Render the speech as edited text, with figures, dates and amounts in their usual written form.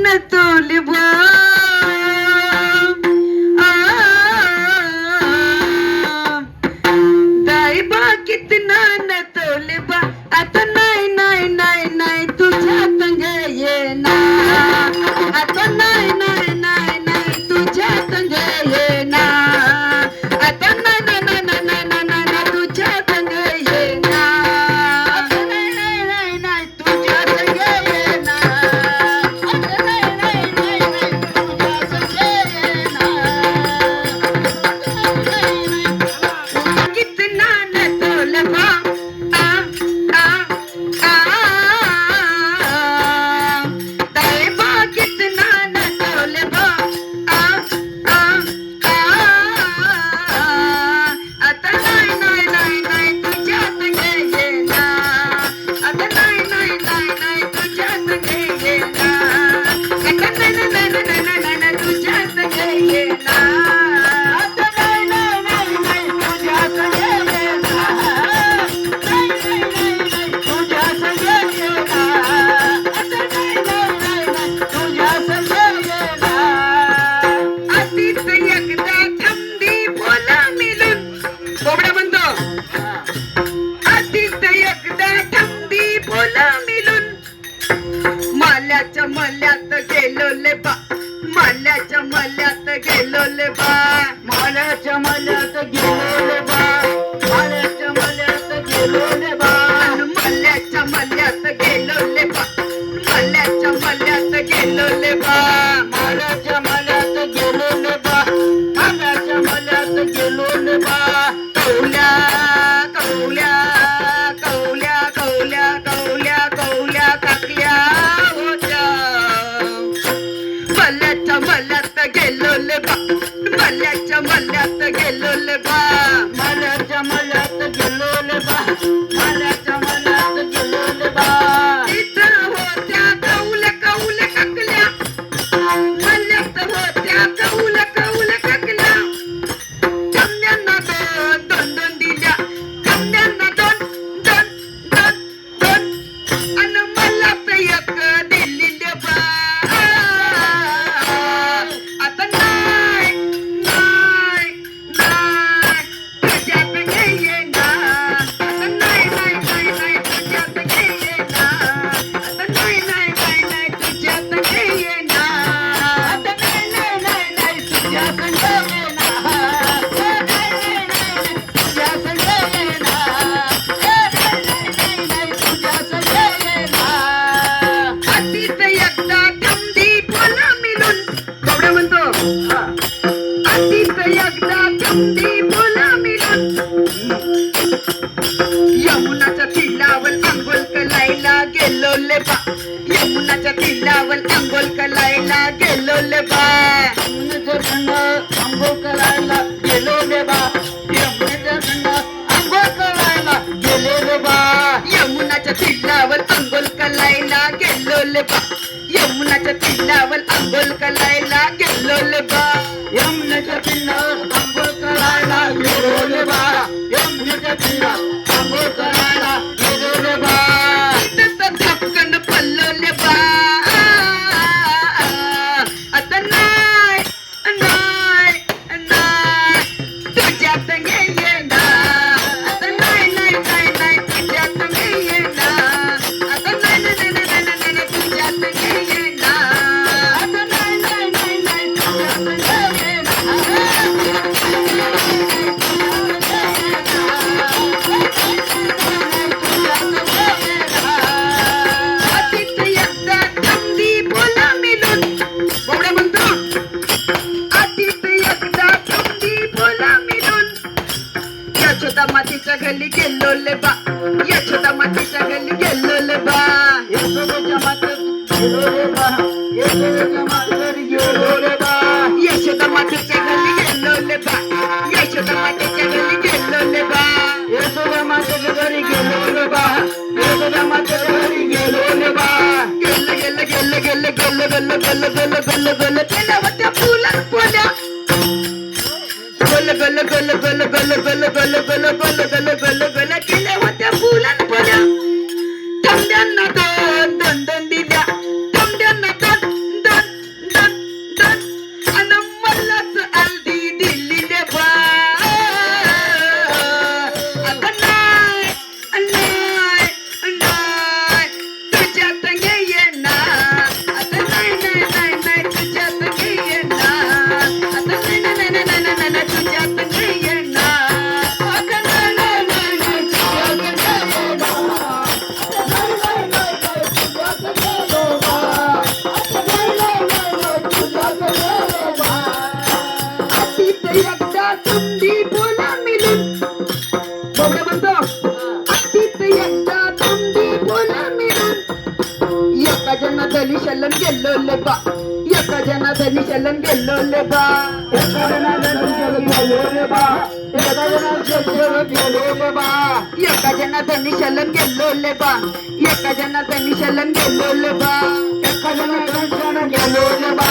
न तोले बा दाई बा कितना न तोले बा आता नाही नाही नाही नाही तुझ्या संग ये ना आता नाही नाही नाही नाही तुझ्या संग ये ना आता नाही नाही नाही नाही नाही नाही तुझ्या संग ये ना आता नाही नाही नाही नाही तुझ्या संग ये ना आता नाही नाही नाही नाही तुझ्या संग ये ना कितना न तोलबा आ आ दैबा कितना न तोलबा आ आता नाही नाही नाही नाही तुझ्या संग ये ना आता नाही नाही नाही नाही तुझ्या संग ये ना आता नाही नाही नाही नाही नाही तुझ्या संग ये ना आता नाही नाही नाही नाही तुझ्या संग ये ना नाही नाही नाही नाही तुझ्या संग ये ना आता नाही नाही नाही नाही तुझ्या संग ये ना अतीत एकदा थंडी बोला मिलून कोबडा म्हणतो अतीत एकदा थंडी बोला मिलून माल्याच्या मल्यात गेलो ले बा माल्याच्या मल्यात गेलो ले बा माल्याच्या मल्यात गेलो ले बा माल्याच्या मल्यात गेलो ले बा माल्याच्या मल्यात गेलो ले बा माल्याच्या मल्यात गेलो ले बा माल्याच्या मल्यात गेलो ले बा माल्याच्या मल्यात गेलो ले बा कौल्या कौल्या कौल्या कौल्या कौल्या कौल्या काकल्या होत्या मल्याच्या मल्यात गेलो ले बा मल्याच्या मल्यात गेलो ले बा मल्याच्या मल्यात गेलो ले बा मल्याच्या मल्यात गेलो ले बा इथं होत्या कौल्या कौल्या काकल्या मल्यात होत्या कौल्या कौल्या काकल्या कमड्यांना दोन दोन दोन दिल्या कमड्यांना दोन दोन दोन दोन अन मला तर एक दिली ले बा आता नाही नाही नाही तुझ्या संग ये ना आता नाही नाही नाही नाही तुझ्या संग ये ना आता नाही नाही नाही नाही तुझ्या संग ये ना आता नाही नाही नाही नाही तुझ्या संग ये ना नाही नाही नाही तुझ्या संग ये ना नाही नाही नाही तुझ्या संग ये ना अतीत एकदा थंडी बोला मिलून कोबडा म्हणतो अतीत एकदा थंडी बोला मिलून यमुनाच्या तिलावर अंघोळ करायला गेलो ले बा यमुनाच्या तिलावर अंघोळ करायला गेलो ले बा यमुनाच्या संग अंघोळ करायला गेलो ले बा यमुनाच्या संग अंघोळ करायला गेलो ले बा यमुनाच्या तिलावर अंघोळ करायला गेलो ले बा यमुनाच्या तिलावर अंघोळ करायला गेलो ले बा यमुनाच्या तिलावर अंघोळ करायला गेलो ले बा यमुनाच्या तिलावर अंघोळ करायला गेलो ले बा तिथं धपकन पडलो ले बा आता नाही नाही नाही तुझ्या संग ये ना आता नाही नाही नाही नाही तुझ्या संग ये ना आता नाही नाही नाही नाही नाही तुझ्या संग ये ना आता नाही नाही नाही नाही तुझ्या संग ये अतीत एकदा थंडी बोला मिलून कोबडा म्हणतो अतीत एकदा थंडी बोला मिलून यशोदा मातीच्या घरी गेलो ले बा यशोदा मातीच्या घरी गेलो ले बा यशोदाच्या मातीत गेलो ले बा यशोदाच्या मातीत गेलो ले बा यशोदा मातीच्या घरी गेलो ले बा यशोदा मातीच्या घरी गेलो ले बा यशोदा मातीच्या घरी गेलो ले बा यशोदा मातीच्या घरी गेलो ले बा गेलं गेलं गेलं गेलं गेलं गेलं गेलं गेलं गेलं गेलं गेल्या होत्या फुलात पोल्या गल गल गल गल गल गल गल गल गल गल गल गल केल्या होत्या फुलात पोल्या तांब्यांना दोन दोन दोन दिल्या तांब्यांना दोन गेलो ले बा एका जनार्दनी शलन गेलो ले बा एका जनार्दनी शरण गेलो रे बा एका जनार्दनी शरण गेलो रे बा एका जनार्दनी शलन गेलो ले बा एका जनार्दनी शलन गेलो ले बा एका जनार्दनी शरण गेलो रे बा